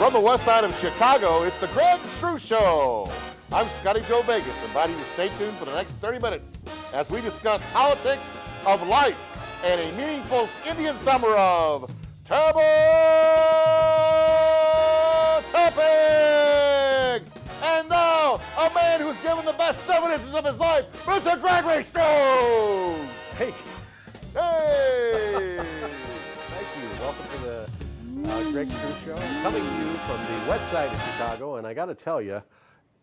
From the west side of Chicago, it's the Greg Struss Show. I'm Scotty Joe Vegas, inviting you to stay tuned for the next 30 minutes as we discuss politics of life and a meaningful Indian summer of Taboo Topics. And now, a man who's given the best 7 inches of his life, Mr. Gregory Struss. Hey. Hey. Thank you. Welcome to the Greg Struss Show. Coming to you from the west side of Chicago, and I got to tell you,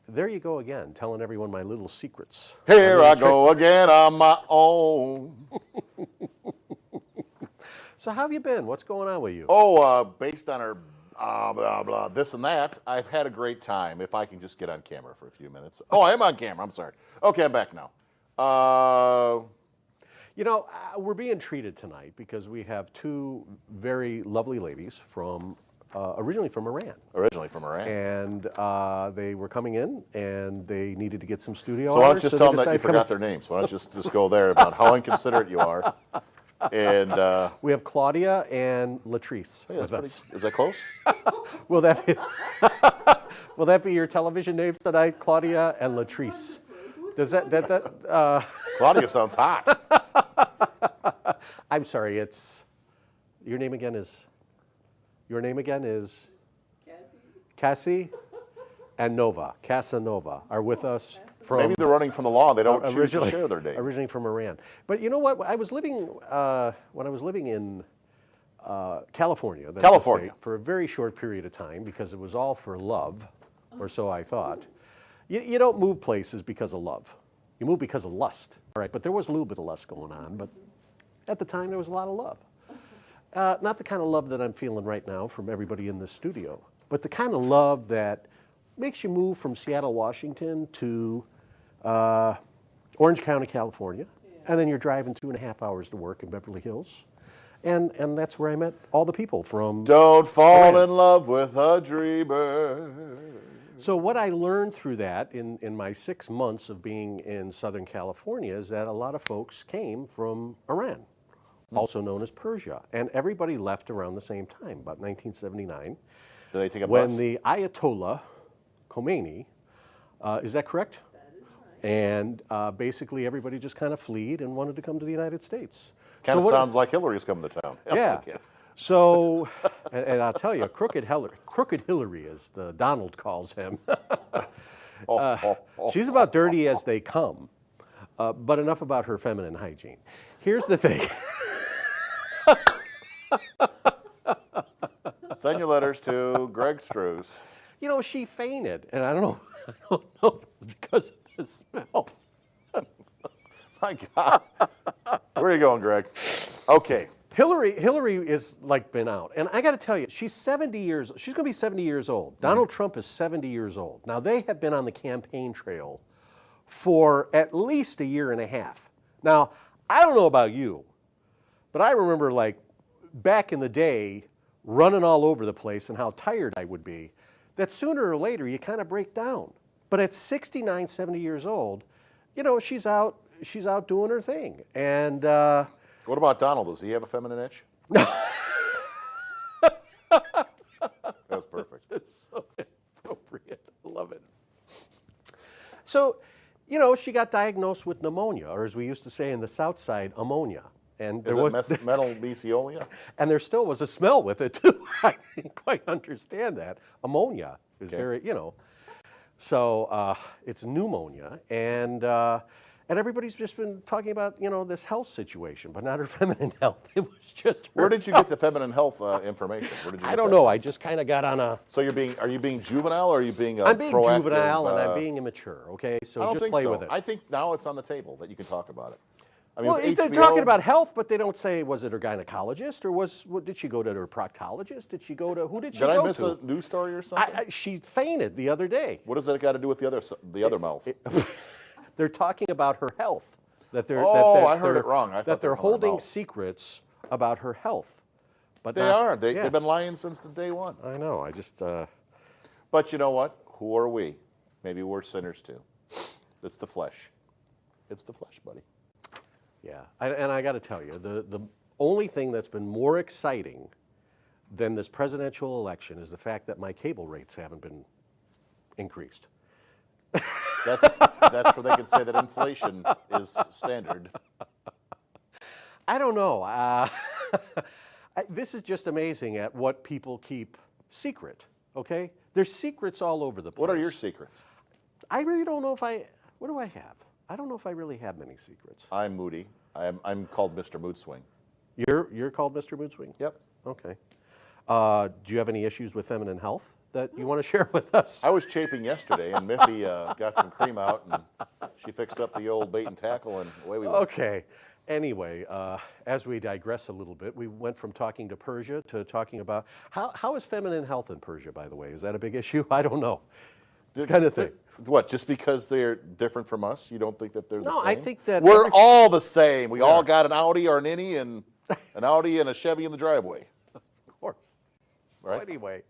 there you go again, telling everyone my little secrets. Here I go again on my own. So how have you been? What's going on with you? Based on our blah, blah, this and that, I've had a great time. If I can just get on camera for a few minutes. Oh, I am on camera. I'm sorry. Okay, I'm back now. You know, we're being treated tonight because we have 2 very lovely ladies from originally from Iran. And they were coming in, and they needed to get some studio So why don't you hours, just tell them that you forgot their names? Why don't you just go there about how inconsiderate you are? And we have Claudia and Latrice yeah, with us. Is that close? Will that be your television names tonight, Claudia and Latrice? Does that Claudia sounds hot. I'm sorry, it's your name again is Cassie and Nova. Casanova are with us from Maybe they're running from the law. They don't choose to share their name. Originally from Iran. But you know what? I was living when I was living in California, that's the state, for a very short period of time because it was all for love, or so I thought. You don't move places because of love. You move because of lust. All right, but there was a little bit of lust going on, but at the time there was a lot of love. Not the kind of love that I'm feeling right now from everybody in this studio, but the kind of love that makes you move from Seattle, Washington to Orange County, California, and then you're driving 2.5 hours to work in Beverly Hills. And that's where I met all the people from. Don't fall in love with a dreamer. So what I learned through that in my 6 months of being in Southern California is that a lot of folks came from Iran, also known as Persia. And everybody left around the same time, about 1979. Do they take a when bus? the Ayatollah Khomeini, is that correct? That is right. And basically everybody just kind of fled and wanted to come to the United States. Kind of sounds like Hillary's coming to town. Yeah. So, and I'll tell you, Crooked Hillary, as Donald calls him, she's about dirty as they come, but enough about her feminine hygiene. Here's the thing. Send your letters to Greg Struss. You know, she fainted, and I don't know if it's because of the smell. My God. Where are you going, Greg? Okay. Hillary is like been out. And I got to tell you, she's going to be 70 years old. Donald Trump is 70 years old. Now, they have been on the campaign trail for at least a year and a half. Now, I don't know about you, but I remember like back in the day running all over the place and how tired I would be, that sooner or later you kind of break down. But at 69, 70 years old, you know, she's out doing her thing. And what about Donald? Does he have a feminine itch? That's perfect. It's so appropriate. I love it. So, you know, she got diagnosed with pneumonia, or as we used to say in the South Side, ammonia. And there Is it metal mesolia? And there still was a smell with it, too. I didn't quite understand that. Ammonia is very, you know. So it's pneumonia. And everybody's just been talking about, you know, this health situation, but not her feminine health. It was just her Where did you get the feminine health information? Where did you I get don't that? know. I just kind of got on a... So are you being juvenile or are you being I'm being proactive, juvenile and I'm being immature, okay? So I don't just think play so. with it. I think now it's on the table that you can talk about it. I mean, Well, with they're HBO talking about health, but they don't say, was it her gynecologist or did she go to her proctologist? Did she go to, who did she go to? Did I miss a news story or something? She fainted the other day. What does that got to do with the other mouth? They're talking about her health. That they're, I heard it wrong. I thought that they were they're talking about holding mouth. secrets about her health. But They are. They've been lying since the day one. I know. I just... But you know what? Who are we? Maybe we're sinners too. It's the flesh. It's the flesh, buddy. Yeah, and I got to tell you, the only thing that's been more exciting than this presidential election is the fact that my cable rates haven't been increased. That's where they can say that inflation is standard. I don't know. This is just amazing at what people keep secret, okay? There's secrets all over the place. What are your secrets? I really don't know if what do I have? I don't know if I really have many secrets. I'm moody. I'm called Mr. Mood Swing. You're called Mr. Mood Swing? Yep. Okay. Do you have any issues with feminine health that you want to share with us? I was chafing yesterday, and Miffy got some cream out, and she fixed up the old bait and tackle, and away we went. Okay. Anyway, as we digress a little bit, we went from talking to Persia to talking about how is feminine health in Persia, by the way? Is that a big issue? I don't know. It's kind of thing. What, just because they're different from us, you don't think that they're the same? No, I think that we're all the same. We all got an Audi or an Innie and an Audi and a Chevy in the driveway. Of course. So right? Anyway,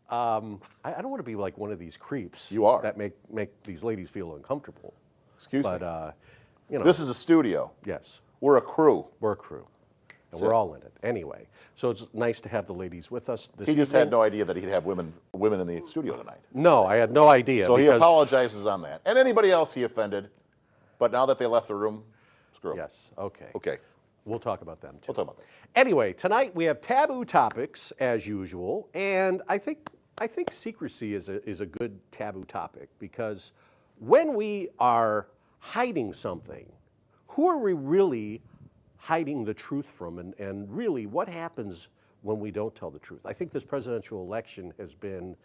I don't want to be like one of these creeps. You are. That make these ladies feel uncomfortable. Excuse me. But, you know. This is a studio. Yes. We're a crew. We're a crew. And we're all in it. Anyway, so it's nice to have the ladies with us this He just evening. had no idea that he'd have women in the studio tonight. No, I had no idea. So he apologizes on that. And anybody else he offended. But now that they left the room, screw 'em. Yes, okay. Okay. We'll talk about them too. We'll talk about that. Anyway, tonight we have taboo topics as usual, and I think secrecy is a good taboo topic because when we are hiding something, who are we really hiding the truth from, and really what happens when we don't tell the truth? I think this presidential election has been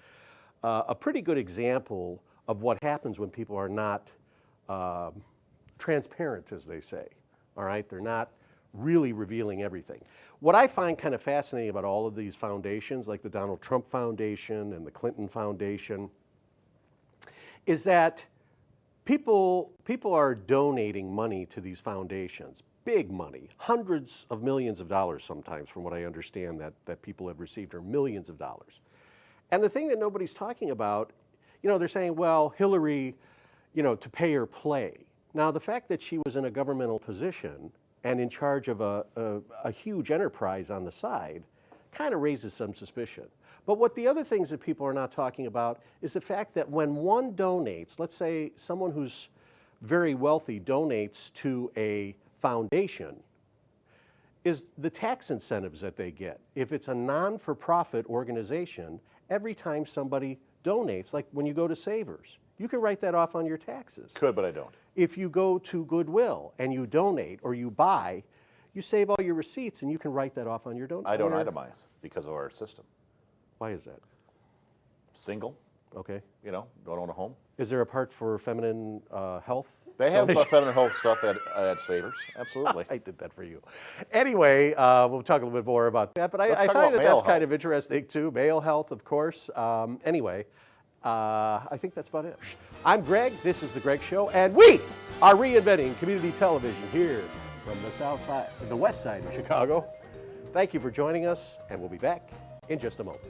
a pretty good example of what happens when people are not transparent, as they say. All right, they're not really revealing everything. What I find kind of fascinating about all of these foundations, like the Donald Trump Foundation and the Clinton Foundation, is that people are donating money to these foundations, big money, hundreds of millions of dollars sometimes, from what I understand that people have received, or millions of dollars. And the thing that nobody's talking about, they're saying, well, Hillary, to pay her play. Now, the fact that she was in a governmental position and in charge of a huge enterprise on the side kind of raises some suspicion. But what the other things that people are not talking about is the fact that when one donates, let's say someone who's very wealthy donates to a foundation, is the tax incentives that they get. If it's a non-for-profit organization, every time somebody donates, like when you go to Savers, you can write that off on your taxes. Could, but I don't. If you go to Goodwill and you donate or you buy, you save all your receipts and you can write that off on your donation. I don't itemize because of our system. Why is that? Single, Okay. don't own a home. Is there a part for feminine health? They have feminine health stuff at Savers, absolutely. I did that for you. Anyway, we'll talk a little bit more about that, but I find that's kind of interesting too. Male health, of course. Anyway, I think that's about it. I'm Greg, this is The Greg Show, and we are reinventing community television here from the west side of Chicago. Thank you for joining us, and we'll be back in just a moment.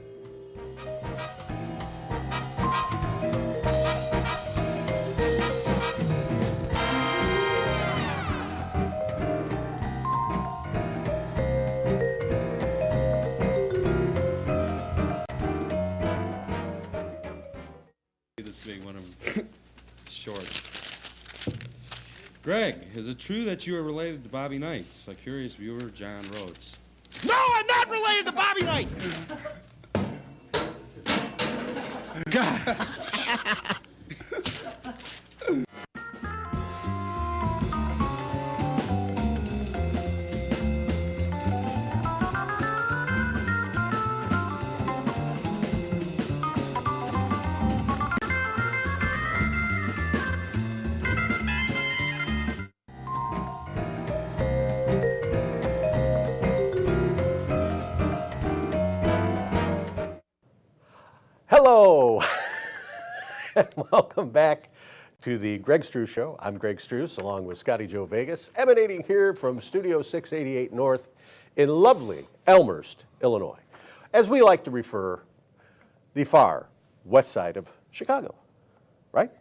This big when I'm short. Greg, is it true that you are related to Bobby Knight? A curious viewer, John Rhodes. No, I'm not related to Bobby Knight! God. Hello, and welcome back to the Greg Struss Show. I'm Greg Struss, along with Scotty Joe Vegas, emanating here from Studio 688 North in lovely Elmhurst, Illinois. As we like to refer, the far west side of Chicago, right?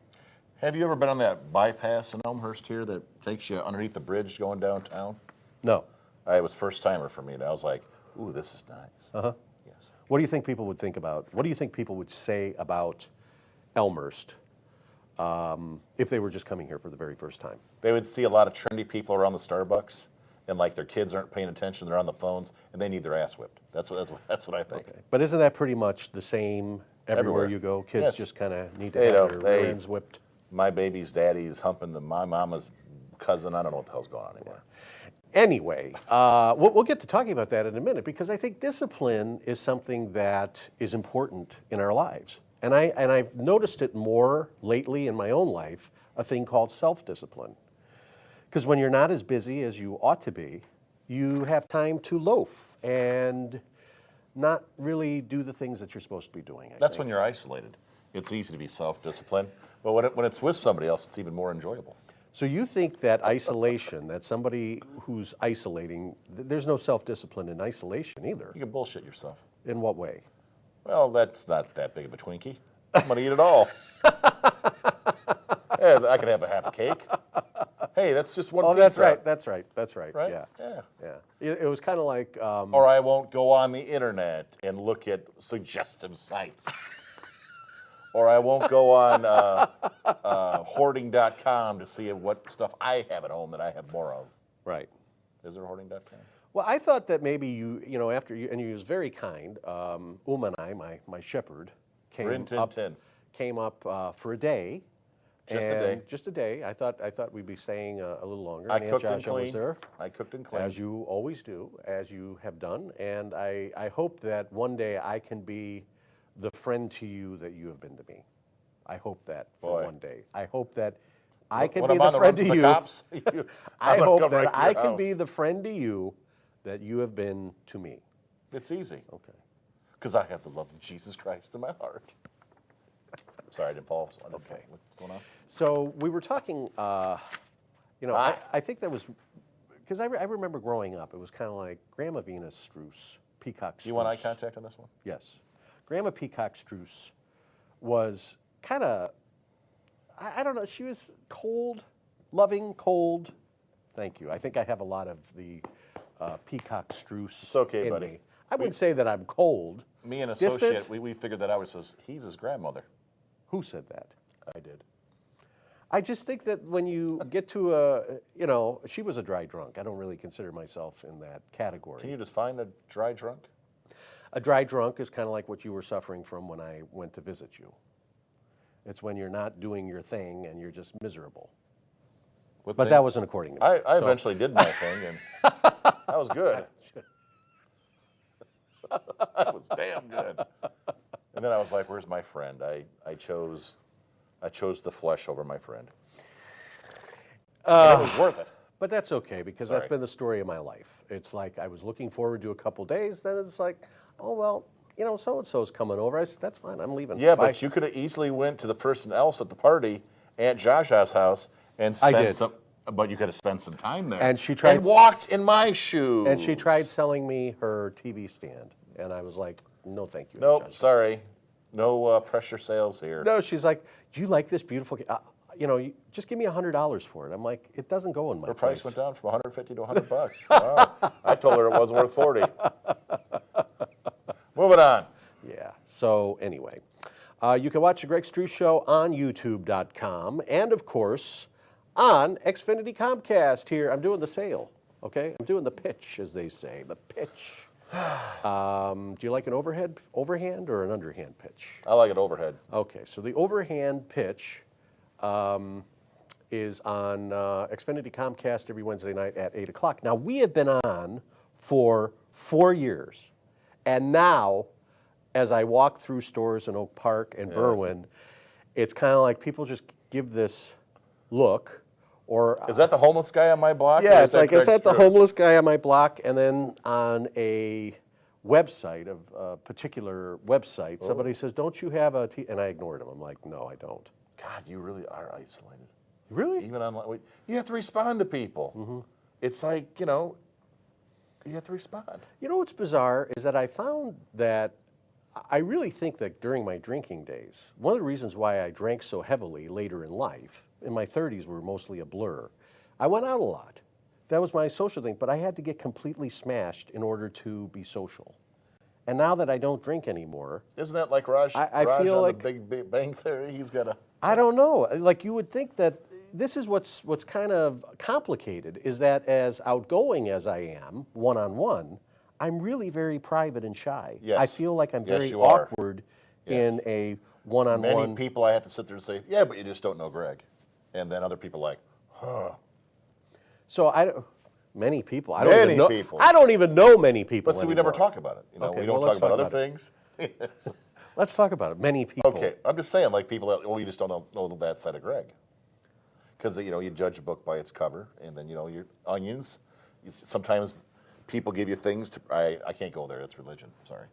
Have you ever been on that bypass in Elmhurst here that takes you underneath the bridge going downtown? No. It was first timer for me, and I was like, ooh, this is nice. Uh-huh. Yes. What do you think people would think about? What do you think people would say about Elmhurst if they were just coming here for the very first time? They would see a lot of trendy people around the Starbucks, and like their kids aren't paying attention, they're on the phones, and they need their ass whipped. That's what I think. Okay. But isn't that pretty much the same everywhere you go? Kids Yes. just kind of need to They have don't. their rear ends whipped. My baby's daddy's humping my mama's cousin. I don't know what the hell's going on anymore. Anyway, we'll get to talking about that in a minute because I think discipline is something that is important in our lives. And I've noticed it more lately in my own life, a thing called self-discipline. Because when you're not as busy as you ought to be, you have time to loaf and not really do the things that you're supposed to be doing. I That's think. when you're isolated. It's easy to be self-disciplined, but when it's with somebody else, it's even more enjoyable. So you think that isolation, that somebody who's isolating, there's no self-discipline in isolation either. You can bullshit yourself. In what way? Well, that's not that big of a Twinkie. I'm going to eat it all. Yeah, I could have a half a cake. Hey, that's just one pizza. That's right. Right? Yeah. It was kind of like, Or I won't go on the internet and look at suggestive sites. Or I won't go on hoarding.com to see what stuff I have at home that I have more of. right. Is there hoarding.com? Well, I thought that maybe after you, and you was very kind, Uma and I, my shepherd, came up for a day. Just a day. Just a day. I thought we'd be staying a little longer. I and cooked Aunt and Joshua was cleaned. there, I cooked and cleaned. as you always do, as you have done. And I hope that one day I can be the friend to you that you have been to me. I hope that for Boy. one day. I hope that I can When be I'm on the the run friend to from the you. cops, I I'm gonna hope come that right to your I can be house. the friend to you that you have been to me. It's easy. Okay. Because I have the love of Jesus Christ in my heart. Sorry, I didn't follow. Okay. What's going on? So we were talking, I think that was, because I remember growing up, it was kind of like Grandma Venus Struss, Peacock Struss. You want eye contact on this one? Yes. Grandma Peacock Struss was kind of, I don't know, she was cold, loving, cold. Thank you. I think I have a lot of the Peacock Struss It's okay, in buddy. me. I wouldn't say that I'm cold. Me and Distant? associate, we figured that out. Says he's his grandmother. Who said that? I did. I just think that when you get to she was a dry drunk. I don't really consider myself in that category. Can you just find a dry drunk? A dry drunk is kind of like what you were suffering from when I went to visit you. It's when you're not doing your thing and you're just miserable. But that wasn't according to me. I eventually did my thing, and that was good. That was damn good. And then I was like, "Where's my friend?" I chose the flesh over my friend. And it was worth it. But that's okay because that's been the story of my life. It's like I was looking forward to a couple days, then it's like, oh well, so-and-so's coming over. I said, that's fine, I'm leaving. Yeah, Bye. but you could have easily went to the person else at the party, Aunt Jasha's house, and spent did. But you could have spent some time there. And she tried and walked in my shoes. And she tried selling me her TV stand. And I was like, no, thank you. Nope, Judge. sorry. No pressure sales here. No, she's like, do you like this beautiful, just give me $100 for it. I'm like, it doesn't go in my Her price place. went down from $150 to $100. Wow. I told her it wasn't worth $40. Moving on. Yeah, so anyway, you can watch the Greg Struss Show on YouTube.com and, of course, on Xfinity Comcast here. I'm doing the sale, okay? I'm doing the pitch, as they say, the pitch. Do you like an overhand or an underhand pitch? I like it overhead. Okay, so the overhand pitch is on Xfinity Comcast every Wednesday night at 8 o'clock. Now, we have been on for 4 years, and now, as I walk through stores in Oak Park and Berwyn, it's kind of like people just give this look. Or Is that the homeless guy on my block? yeah, or it's like, Greg is that the Struss? homeless guy on my block? And then on a website, of a particular website, somebody says, don't you have a and I ignored him. I'm like, no, I don't. God, you really are isolated. Really? Even online. You have to respond to people. It's like, you have to respond. You know what's bizarre is that I found that I really think that during my drinking days, one of the reasons why I drank so heavily later in life, in my 30s were mostly a blur, I went out a lot. That was my social thing, but I had to get completely smashed in order to be social. And now that I don't drink anymore, Isn't that like Raj? I Raj feel on like- the Big Bang Theory. He's got a. I don't know. Like you would think that this is what's kind of complicated is that as outgoing as I am, one-on-one, I'm really very private and shy. Yes. I feel like I'm Yes, very you are. awkward Yes. in a Many one-on-one. people I have to sit there and say, yeah, but you just don't know Greg. And then other people like, So many people. I don't Many even know, people. I don't even know many people. but see, we never anymore. talk about it. You know, Okay, we don't well, talk let's about talk other about it. things. Let's talk about it. Many people. Okay, I'm just saying, like people that, oh, you just don't know that side of Greg. Because, you know, you judge a book by its cover, and then, you know, your onions, sometimes people give you things to, I can't go there, it's religion, sorry.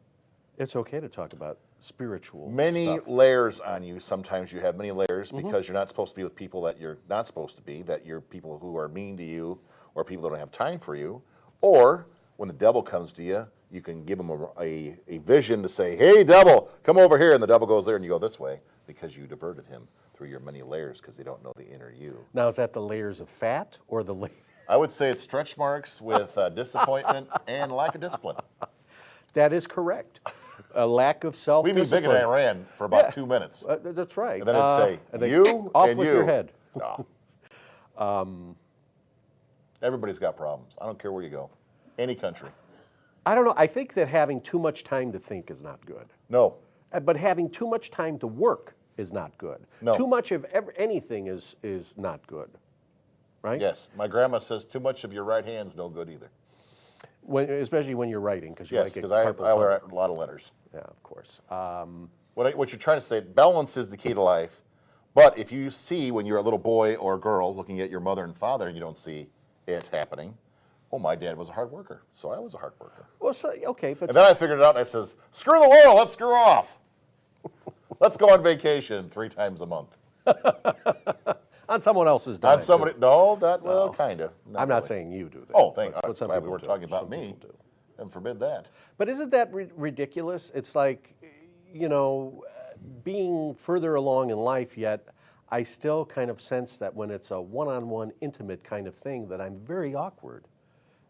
It's okay to talk about spiritual Many stuff. layers on you. Sometimes you have many layers because you're not supposed to be with people that you're not supposed to be, that you're people who are mean to you or people that don't have time for you. Or when the devil comes to you, you can give him a vision to say, hey, devil, come over here. And the devil goes there and you go this way because you diverted him through your many layers because they don't know the inner you. Now, is that the layers of fat or the I would say it's stretch marks with disappointment and lack of discipline. That is correct. A lack of We'd self-discipline. be big in Iran for about 2 minutes. That's right. And then it'd say, and then you off and with you. your head. No. Everybody's got problems. I don't care where you go. Any country. I don't know. I think that having too much time to think is not good. No. But having too much time to work is not good. No. Too much of anything is not good. Right? Yes. My grandma says too much of your right hand's no good either. Especially when you're writing, because you Yes, might get because I carpal wear tunnel. a lot of letters. Yeah, of course. What you're trying to say, balance is the key to life. But if you see when you're a little boy or girl looking at your mother and father and you don't see it happening, oh, my dad was a hard worker, so I was a hard worker. Well, so, okay, but And then I figured it out and I says, screw the world, let's screw off. Let's go on vacation 3 times a month. on someone else's dime. On somebody, no, that, well, kind of. I'm not saying you do that. Oh, thank but God. some Glad we people weren't do. talking about Some me. people do. And forbid that. But isn't that ridiculous? It's like, you know, being further along in life, yet I still kind of sense that when it's a one-on-one intimate kind of thing that I'm very awkward.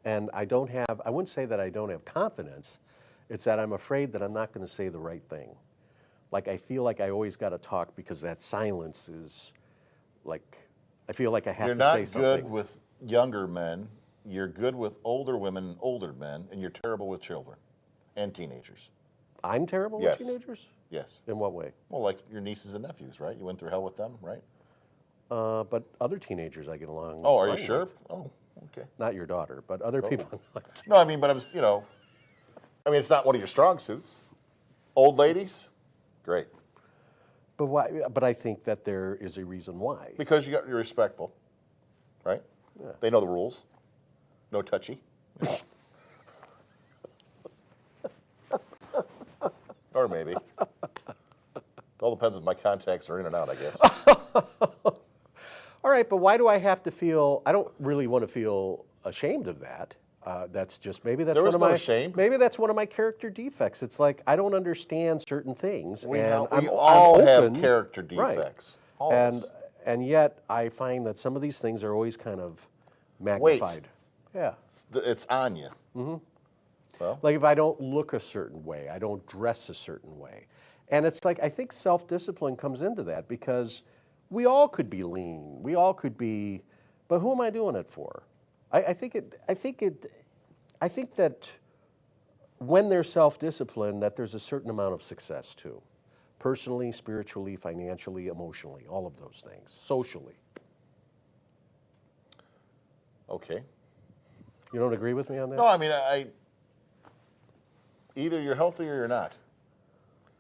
And I wouldn't say that I don't have confidence. It's that I'm afraid that I'm not going to say the right thing. Like I feel like I always got to talk because that silence is like, I feel like I have You're to say not something. good with younger men. You're good with older women and older men, and you're terrible with children and teenagers. I'm terrible Yes. with teenagers? Yes. In what way? Well, like your nieces and nephews, right? You went through hell with them, right? But other teenagers I get along Oh, are you fine sure? with. Oh, okay. Not your daughter, but other people. No, I mean, but it's not one of your strong suits. Old ladies, great. But why? But I think that there is a reason why. Because you're respectful, right? Yeah. They know the rules. No touchy. Or maybe. All depends if my contacts are in and out, I guess. All right, but why do I have to feel? I don't really want to feel ashamed of that. That's just maybe that's There one is of no my shame. maybe that's one of my character defects. It's like I don't understand certain things, We and I'm all have open. character Right. defects. Always. And yet I find that some of these things are always kind of magnified. Yeah. It's on you. Mm-hmm. Well, Like if I don't look a certain way, I don't dress a certain way. And it's like I think self-discipline comes into that because we all could be lean. We all could be, but who am I doing it for? I think that when there's self-discipline, that there's a certain amount of success too. Personally, spiritually, financially, emotionally, all of those things. Socially. okay. You don't agree with me on that? No, I mean, either you're healthy or you're not.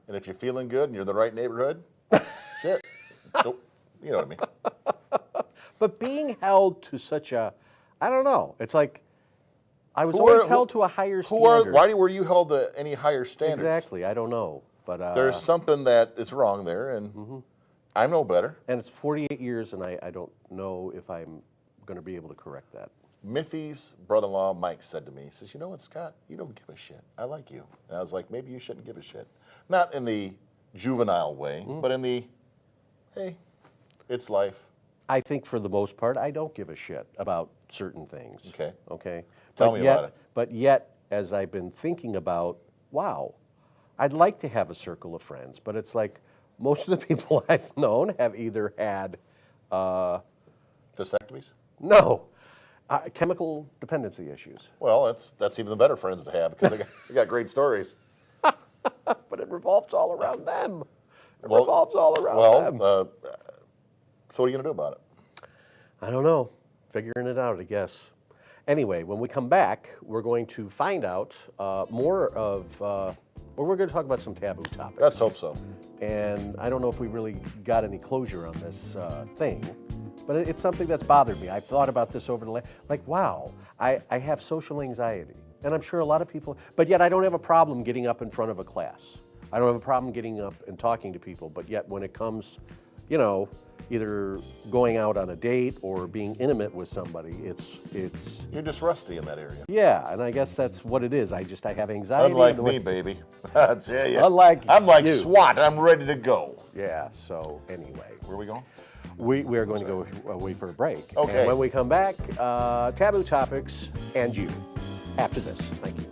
And if you're feeling good and you're in the right neighborhood, shit. Nope. You know what I mean. But being held to such a, I don't know. It's like I was Who always are- held to a higher Who are? standard. Why were you held to any higher standards? Exactly. I don't know. But There's something that is wrong there, and I know better. and it's 48 years, and I don't know if I'm going to be able to correct that. Miffy's brother-in-law, Mike, said to me, he says, you know what, Scott, you don't give a shit. I like you. And I was like, maybe you shouldn't give a shit. Not in the juvenile way, but in the, hey, it's life. I think for the most part, I don't give a shit about certain things. Okay. Okay. Tell But me yet, about it. But yet, as I've been thinking about wow, I'd like to have a circle of friends, but it's like most of the people I've known have either had Vasectomies? no chemical dependency issues. Well, that's even the better friends to have because they got great stories. But it revolves all around them. It Well- revolves all around them. So what are you going to do about it? I don't know. Figuring it out, I guess. Anyway, when we come back, we're going to find out more of, well, we're going to talk about some taboo topics. Let's hope so. And I don't know if we really got any closure on this thing, but it's something that's bothered me. I've thought about this over the last, like, wow, I have social anxiety. And I'm sure a lot of people, but yet I don't have a problem getting up in front of a class. I don't have a problem getting up and talking to people, but yet when it comes, you know, either going out on a date or being intimate with somebody, it's You're just rusty in that area. yeah, and I guess that's what it is. I have anxiety. Unlike me, baby. I tell you. Unlike I'm like you. SWAT. I'm ready to go. Yeah, so anyway. Where are we going? We are going to go away for a break. Okay. And when we come back, taboo topics and you after this. Thank you.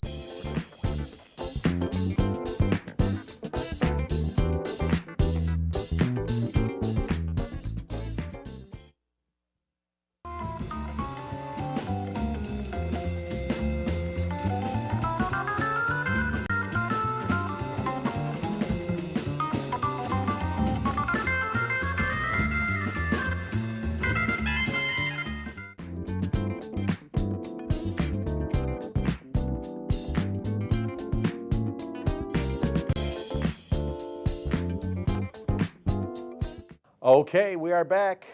Okay, we are back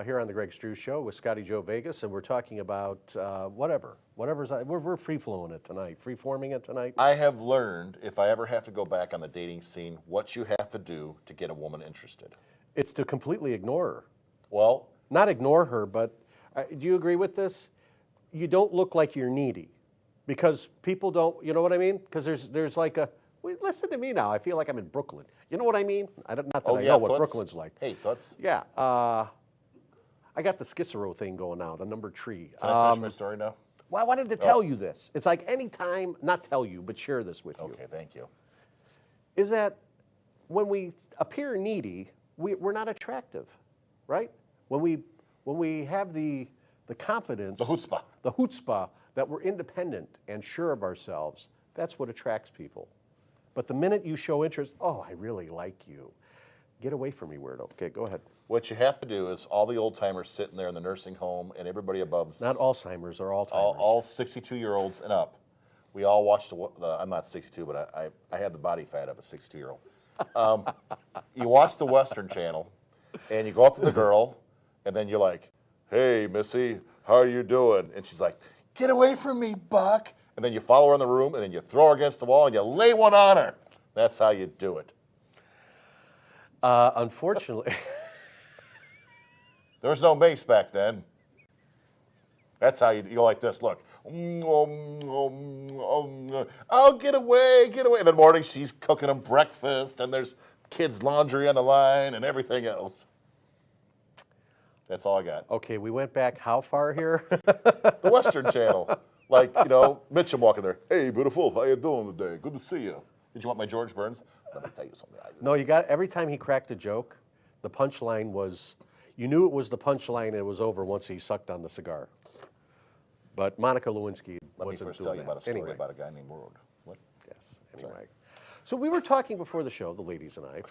here on the Greg Struss Show with Scotty Joe Vegas, and we're talking about whatever's. We're free flowing it tonight, free forming it tonight. I have learned if I ever have to go back on the dating scene, what you have to do to get a woman interested. It's to completely ignore her. Well, Not ignore her, but do you agree with this? You don't look like you're needy, because people don't. You know what I mean? Because there's like a. Wait, listen to me now. I feel like I'm in Brooklyn. You know what I mean? Not that I know what Toots. Brooklyn's like. Hey, Toots. Yeah. I got the Cicero thing going now, the number tree. Can I finish my story now? Well, I wanted to tell you this. It's like any time, not tell you, but share this with you. Okay, thank you. Is that when we appear needy, we're not attractive, right? When we have the confidence, The chutzpah. that we're independent and sure of ourselves, that's what attracts people. But the minute you show interest, oh, I really like you. Get away from me, weirdo. Okay, go ahead. What you have to do is all the old timers sitting there in the nursing home and everybody above. Not Alzheimer's or Alzheimer's. All 62-year-olds and up. We all watched I'm not 62, but I have the body fat of a 62-year-old. You watch the Western Channel, and you go up to the girl, and then you're like, "Hey, Missy, how are you doing?" And she's like, "Get away from me, Buck." And then you follow her in the room, and then you throw her against the wall, and you lay one on her. That's how you do it. Unfortunately, There was no mace back then. That's how you go like this. Look. Oh, get away, get away. And in the morning, she's cooking them breakfast, and there's kids' laundry on the line and everything else. That's all I got. okay, we went back how far here? The Western Channel. Like, Mitchum walking there. "Hey, beautiful, how you doing today? Good to see you. Did you want my George Burns? Let me tell you something. No, every time he cracked a joke, the punchline was, you knew it was the punchline and it was over once he sucked on the cigar. But Monica Lewinsky Let me wasn't first doing tell you that. about a story Anyway. about a guy named Ward. What? Yes, anyway. So we were talking before the show, the ladies and I,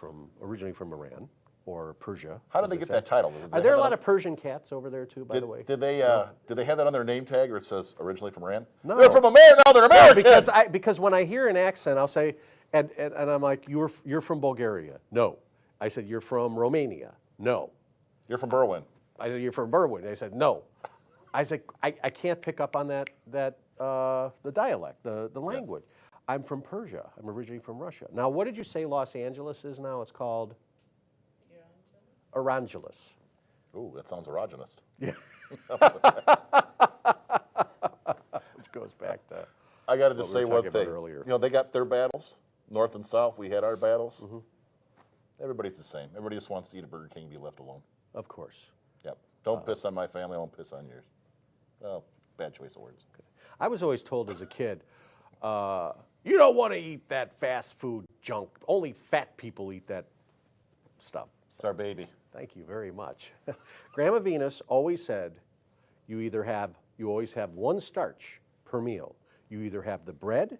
originally from Iran, or Persia. How did they get that title? Are there a lot of Persian cats over there too, by the way? Did they have that on their name tag, or it says originally from Iran? No. They're from America. No, they're American. Because when I hear an accent, I'll say, and I'm like, you're from Bulgaria? No. I said, you're from Romania? No. You're from Berwyn. I said, you're from Berwyn? They said, no. I said, I can't pick up on that the dialect, the language. I'm from Persia. I'm originally from Russia. Now, what did you say Los Angeles is now? It's called? Erangeles. Ooh, that sounds erogenous. Yeah. Which goes back to I got to what just we say were one talking about thing. earlier. They got their battles, North and South. We had our battles. Mm-hmm. Everybody's the same. Everybody just wants to eat a Burger King and be left alone. Of course. Yep. Don't piss on my family. I won't piss on yours. Oh, bad choice of words. I was always told as a kid, You don't want to eat that fast food junk. Only fat people eat that stuff. It's our baby. Thank you very much. Grandma Venus always said, you always have one starch per meal. You either have the bread,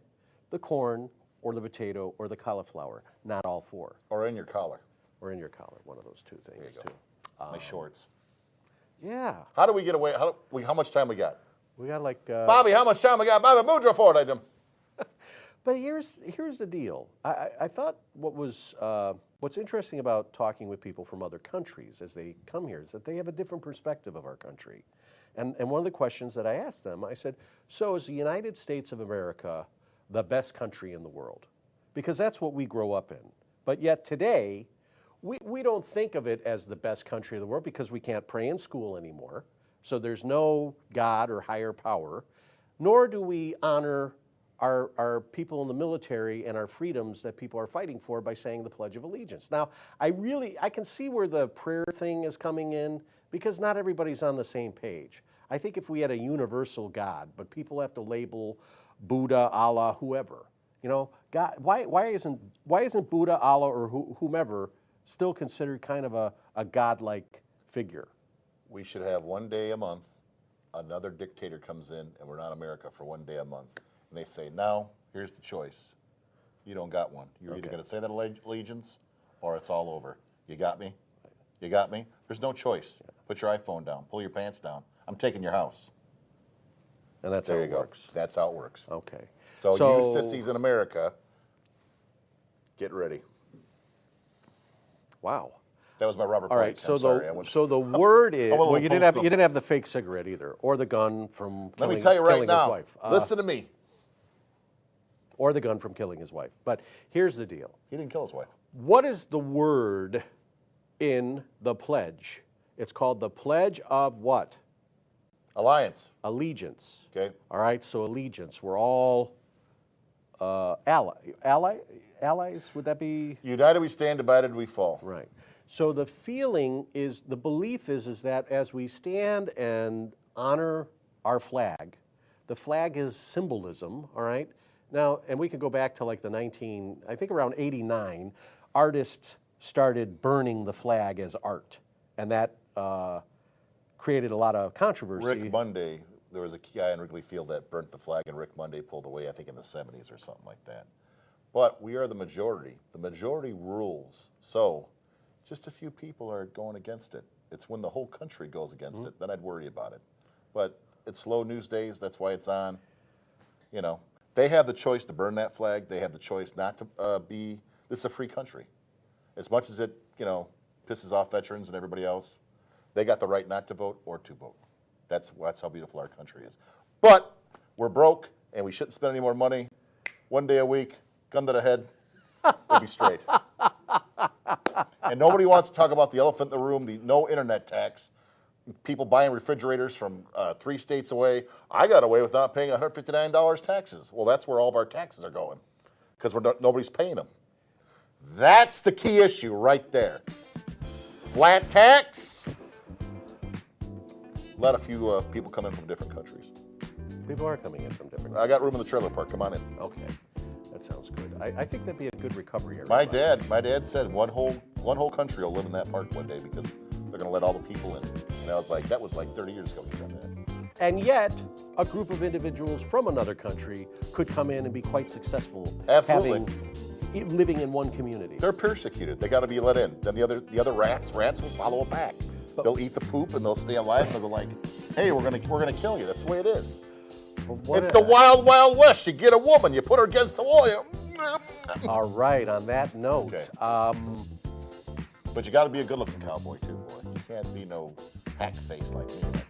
the corn, or the potato, or the cauliflower, not all four. Or in your collar. Or in your collar, one of those two things, There you too. go. My shorts. Yeah. How do we get away? How much time we got? We got like... Bobby, how much time we got? Bobby, Mudra for it. But here's the deal. I thought what's interesting about talking with people from other countries as they come here is that they have a different perspective of our country. And one of the questions that I asked them, I said, so is the United States of America the best country in the world? Because that's what we grow up in. But yet today, we don't think of it as the best country in the world because we can't pray in school anymore. So there's no God or higher power, nor do we honor our people in the military and our freedoms that people are fighting for by saying the Pledge of Allegiance. Now, I can see where the prayer thing is coming in because not everybody's on the same page. I think if we had a universal God, but people have to label Buddha, Allah, whoever, you know, God, why isn't Buddha, Allah, or whomever still considered kind of a godlike figure? We should have one day a month, another dictator comes in, and we're not America for one day a month. And they say, now, here's the choice. You don't got one. You're either going to say that allegiance or it's all over. You got me? You got me? There's no choice. Put your iPhone down. Pull your pants down. I'm taking your house. And that's There how you it go. works. That's how it works. Okay. So you sissies in America, get ready. Wow. That was my Robert All right, Blake. so I'm sorry. so the word is I'm a little well, you didn't postal. have the fake cigarette either, or the gun from Let killing, me tell you right killing his now. wife, Listen to me. or the gun from killing his wife. But here's the deal: He didn't kill his wife. what is the word in the pledge? It's called the Pledge of what? Alliance. Allegiance. Okay. All right, so allegiance. We're all allies. Would that be? United we stand, divided we fall. Right. So the feeling is, the belief is that as we stand and honor our flag, the flag is symbolism, all right? Now, and we can go back to like I think around 89, artists started burning the flag as art, and that created a lot of controversy. Rick Monday, there was a guy in Wrigley Field that burnt the flag, and Rick Monday pulled away, I think in the 70s or something like that. But we are the majority. The majority rules. So just a few people are going against it. It's when the whole country goes against it, then I'd worry about it. But it's slow news days, that's why it's on. You know, they have the choice to burn that flag. They have the choice not to be, this is a free country. As much as it, you know, pisses off veterans and everybody else, they got the right not to vote or to vote. That's how beautiful our country is. But we're broke and we shouldn't spend any more money. One day a week, gun to the head, we'll be straight. And nobody wants to talk about the elephant in the room, the no internet tax. People buying refrigerators from 3 states away. I got away with not paying $159 taxes. Well, that's where all of our taxes are going because nobody's paying them. That's the key issue right there. Flat tax. Let a few people come in from different countries. People are coming in from different. I got room in the trailer park. Come on in. Okay, that sounds good. I think that'd be a good recovery area. My dad said one whole country will live in that park one day because they're going to let all the people in. And I was like, that was like 30 years ago he said that. And yet, a group of individuals from another country could come in and be quite successful. Absolutely. Living in one community. They're persecuted. They got to be let in. Then the other rats will follow them back. They'll eat the poop and they'll stay alive and they'll go like, hey, we're gonna kill you. That's the way it is. It's the wild, wild west. You get a woman, you put her against the wall. All right. On that note, Okay. But you got to be a good-looking cowboy too, boy. You can't be no hack face like me.